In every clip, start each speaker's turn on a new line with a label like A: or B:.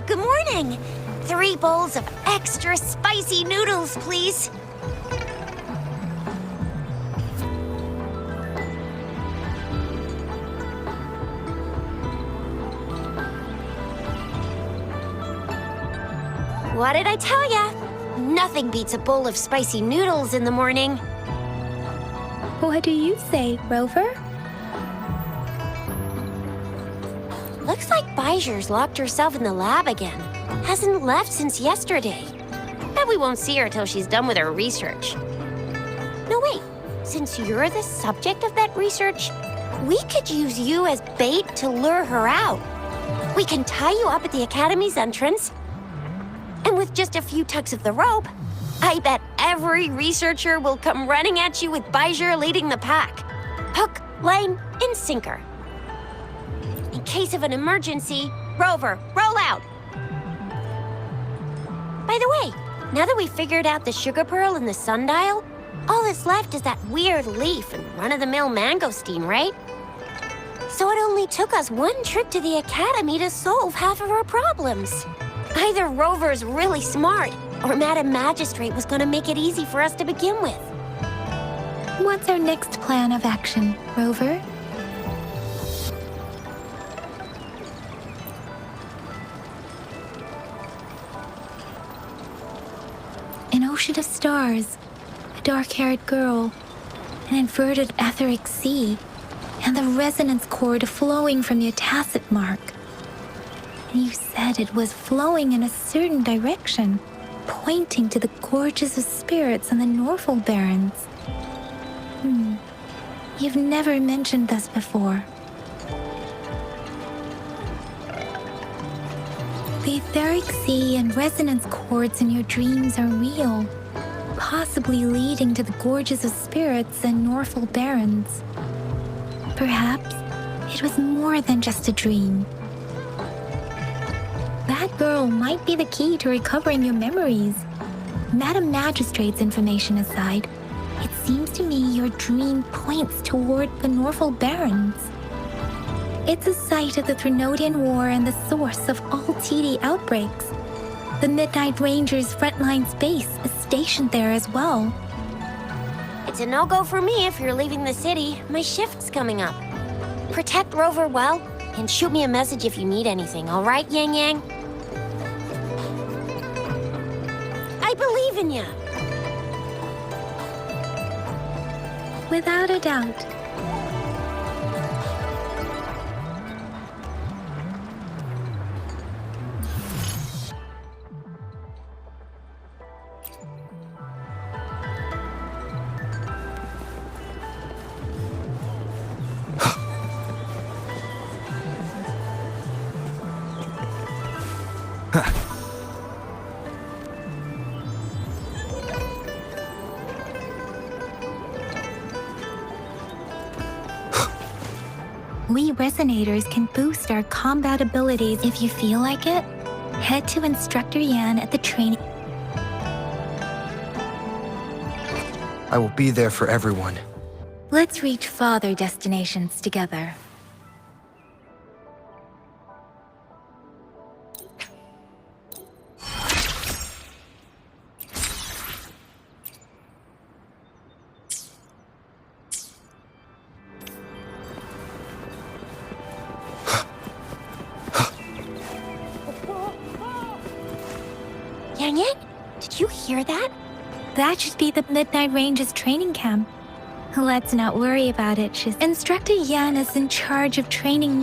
A: good morning. 3 bowls of extra spicy noodles, please. What did I tell ya? Nothing beats a bowl of spicy noodles in the morning.
B: What do you say, Rover?
A: Looks like Bijou's locked herself in the lab again. Hasn't left since yesterday. Bet we won't see her till she's done with her research. No, wait. Since you're the subject of that research, we could use you as bait to lure her out. We can tie you up at the Academy's entrance, and with just a few tugs of the rope, I bet every researcher will come running at you with Bijou leading the pack. Hook, line, and sinker. In case of an emergency, Rover, roll out! By the way, now that we've figured out the sugar pearl and the sundial, all that's left is that weird leaf and run-of-the-mill mangosteen, right? So it only took us 1 trip to the Academy to solve half of our problems. Either Rover's really smart, or Madam Magistrate was gonna make it easy for us to begin with.
B: What's our next plan of action, Rover? An ocean of stars, a dark-haired girl, an inverted etheric sea, and the resonance cord flowing from the tacit mark. And you said it was flowing in a certain direction, pointing to the gorges of spirits and the Norfolk Barrens. You've never mentioned this before. The etheric sea and resonance cords in your dreams are real, possibly leading to the gorges of spirits and Norfolk Barrens. Perhaps it was more than just a dream. That girl might be the key to recovering your memories. Madam Magistrate's information aside, it seems to me your dream points toward the Norfolk Barrens. It's a site of the Trinodian War and the source of all TD outbreaks. The Midnight Rangers' frontline base is stationed there as well.
A: It's a no-go for me if you're leaving the city. My shift's coming up. Protect Rover well, and shoot me a message if you need anything, all right, Yang Yang? I believe in you.
B: Without a doubt. We Resonators can boost our combat abilities if you feel like it. Head to Instructor Yan at the training.
C: I will be there for everyone.
B: Let's reach farther destinations together.
A: Yang Yang, did you hear that?
B: That should be the Midnight Ranges training camp. Let's not worry about it. Instructor Yan is in charge of training.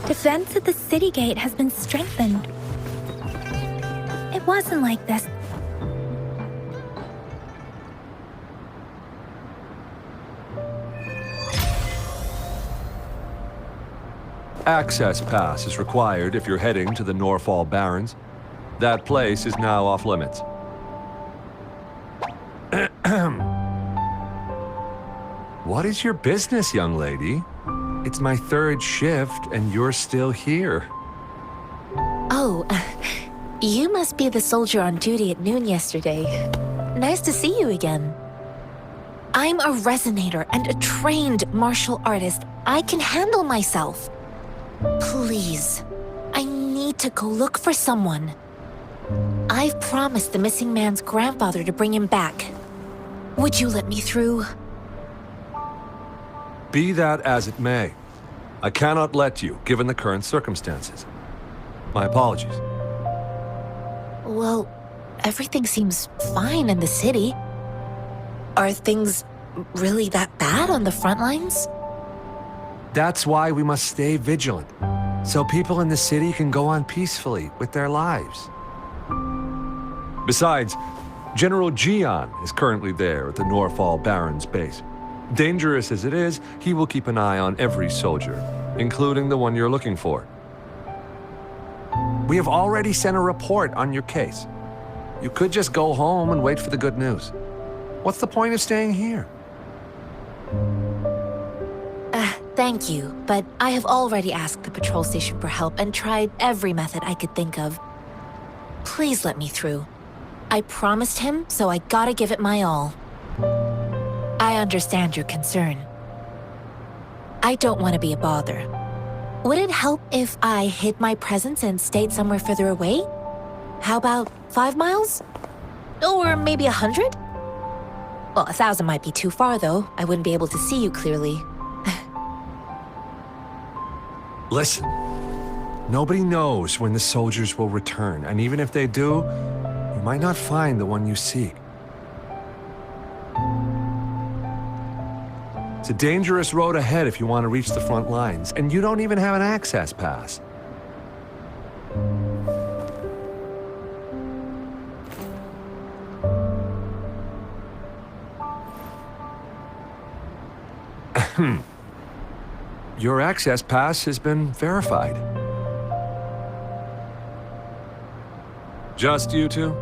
B: Defense at the city gate has been strengthened. It wasn't like this.
D: Access pass is required if you're heading to the Norfolk Barrens. That place is now off limits. What is your business, young lady? It's my 3rd shift and you're still here.
E: Oh, you must be the soldier on duty at noon yesterday. Nice to see you again. I'm a resonator and a trained martial artist. I can handle myself. Please, I need to go look for someone. I've promised the missing man's grandfather to bring him back. Would you let me through?
D: Be that as it may, I cannot let you, given the current circumstances. My apologies.
E: Well, everything seems fine in the city. Are things really that bad on the front lines?
D: That's why we must stay vigilant, so people in the city can go on peacefully with their lives. Besides, General Gian is currently there at the Norfall Barons base. Dangerous as it is, he will keep an eye on every soldier, including the one you're looking for. We have already sent a report on your case. You could just go home and wait for the good news. What's the point of staying here?
E: Thank you, but I have already asked the patrol station for help and tried every method I could think of. Please let me through. I promised him, so I gotta give it my all. I understand your concern. I don't want to be a bother. Would it help if I hid my presence and stayed somewhere further away? How about 5 miles? Or maybe 100? Well, 1,000 might be too far, though. I wouldn't be able to see you clearly.
D: Listen, nobody knows when the soldiers will return, and even if they do, you might not find the one you seek. It's a dangerous road ahead if you want to reach the front lines, and you don't even have an access pass. Your access pass has been verified. Just you two?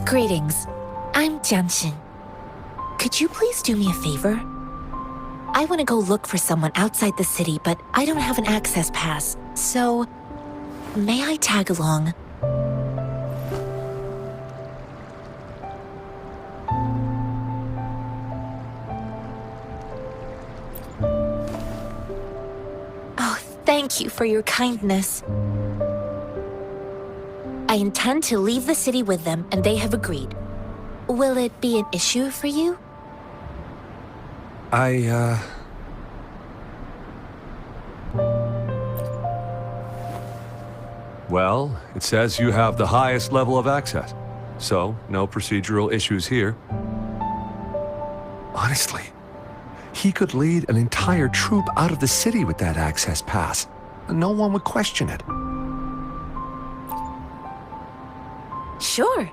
E: Greetings. I'm Jianshin. Could you please do me a favor? I want to go look for someone outside the city, but I don't have an access pass, so may I tag along? Oh, thank you for your kindness. I intend to leave the city with them, and they have agreed. Will it be an issue for you?
D: Well, it says you have the highest level of access, so no procedural issues here. Honestly, he could lead an entire troop out of the city with that access pass, and no one would question it.
E: Sure.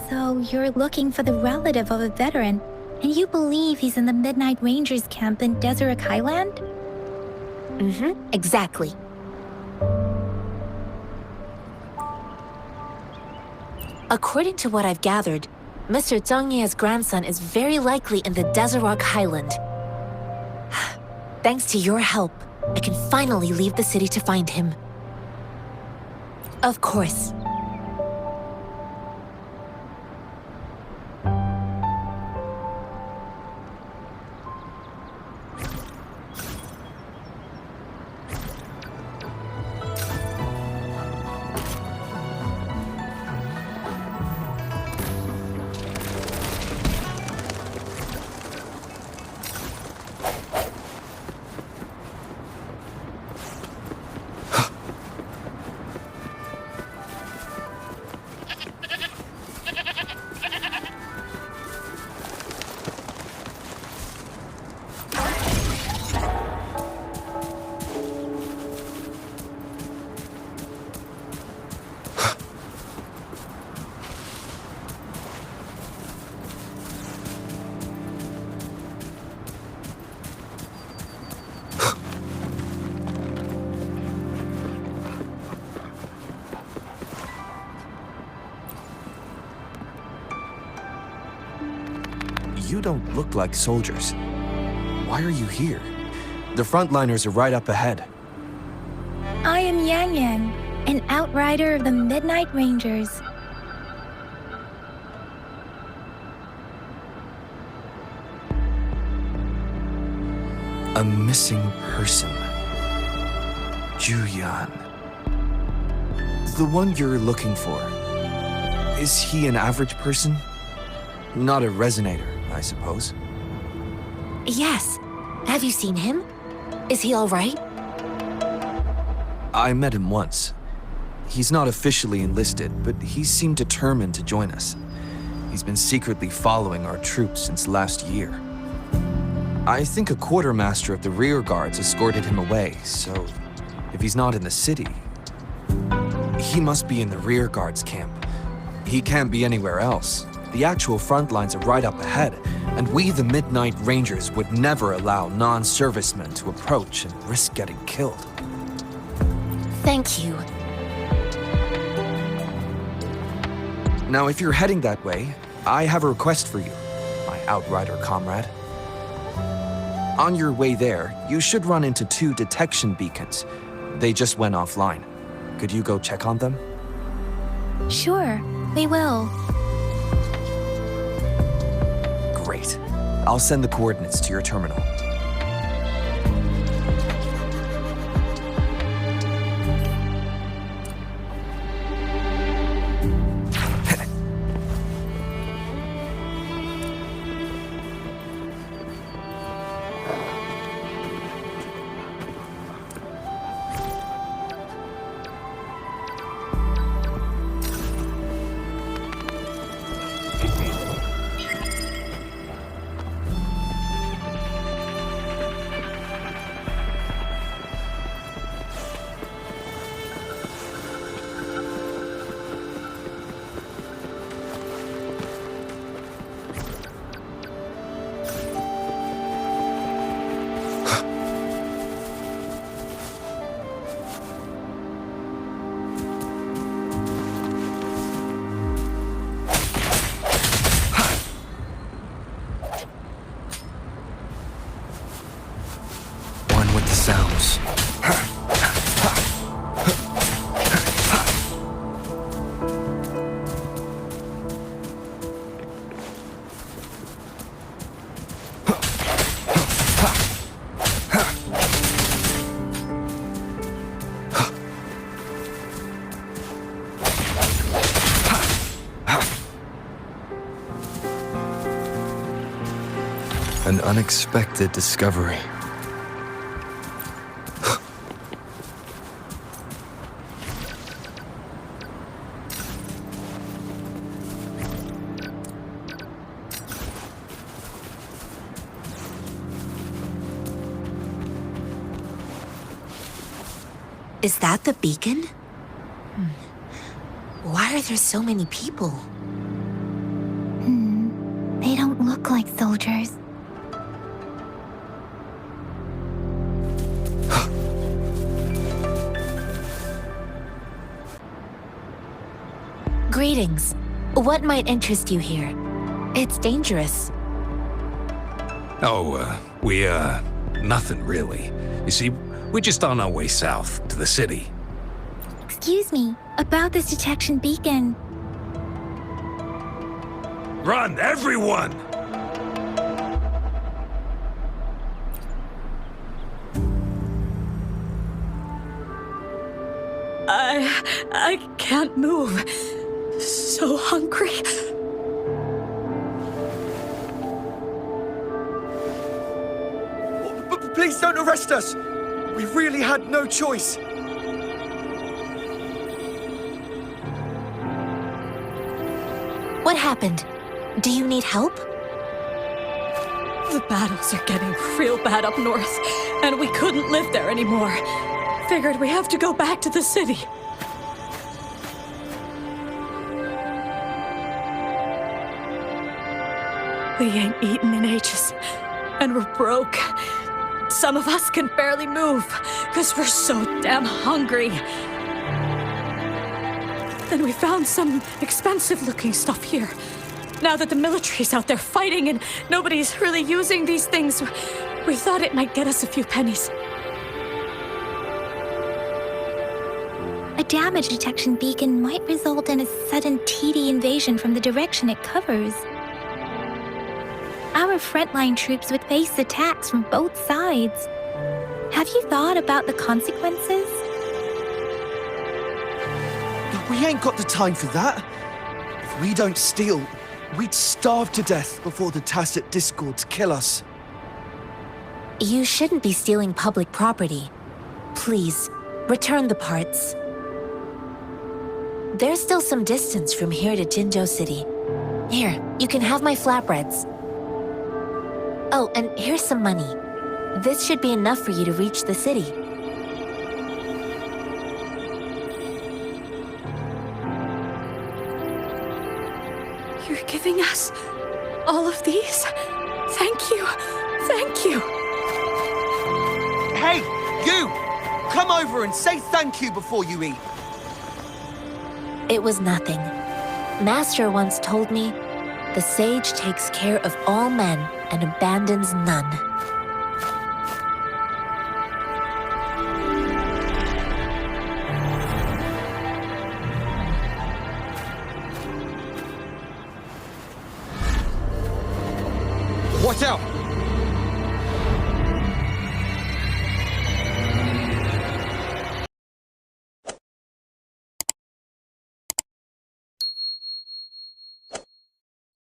B: So you're looking for the relative of a veteran, and you believe he's in the Midnight Rangers camp in Deseret Highland?
E: Mm-hmm, exactly. According to what I've gathered, Mr. Zhang Ye's grandson is very likely in the Deseret Highland. Thanks to your help, I can finally leave the city to find him. Of course.
F: don't look like soldiers. Why are you here? The frontliners are right up ahead.
B: I am Yang Yang, an outrider of the Midnight Rangers.
F: A missing person. Juyan. The one you're looking for. Is he an average person? Not a resonator, I suppose.
E: Yes. Have you seen him? Is he all right?
F: I met him once. He's not officially enlisted, but he seemed determined to join us. He's been secretly following our troops since last year. I think a quartermaster of the rear guards escorted him away, so if he's not in the city, he must be in the rear guards camp. He can't be anywhere else. The actual front lines are right up ahead, and we, the Midnight Rangers, would never allow non-servicemen to approach and risk getting killed.
E: Thank you.
F: Now, if you're heading that way, I have a request for you, my outrider comrade. On your way there, you should run into 2 detection beacons. They just went offline. Could you go check on them?
B: Sure, we will.
F: Great. I'll send the coordinates to your terminal. Sounds. An unexpected discovery.
E: Is that the beacon? Why are there so many people?
B: They don't look like soldiers.
E: Greetings. What might interest you here? It's dangerous.
G: Nothing really. You see, we're just on our way south to the city.
B: Excuse me, about this detection beacon.
G: Run, everyone!
H: I can't move. So hungry.
C: Please don't arrest us! We really had no choice.
E: What happened? Do you need help?
H: The battles are getting real bad up north, and we couldn't live there anymore. Figured we have to go back to the city. We ain't eaten in ages, and we're broke. Some of us can barely move, because we're so damn hungry. Then we found some expensive-looking stuff here. Now that the military's out there fighting and nobody's really using these things, we thought it might get us a few pennies.
B: A damage detection beacon might result in a sudden TD invasion from the direction it covers. Our frontline troops would face attacks from both sides. Have you thought about the consequences?
I: We ain't got the time for that. If we don't steal, we'd starve to death before the tacit discords kill us.
E: You shouldn't be stealing public property. Please, return the parts. There's still some distance from here to Jinzhou City. Here, you can have my flatbreads. Oh, and here's some money. This should be enough for you to reach the city.
H: You're giving us all of these? Thank you. Thank you.
I: Hey, you! Come over and say thank you before you eat.
E: It was nothing. Master once told me, the sage takes care of all men and abandons none.
F: Watch out!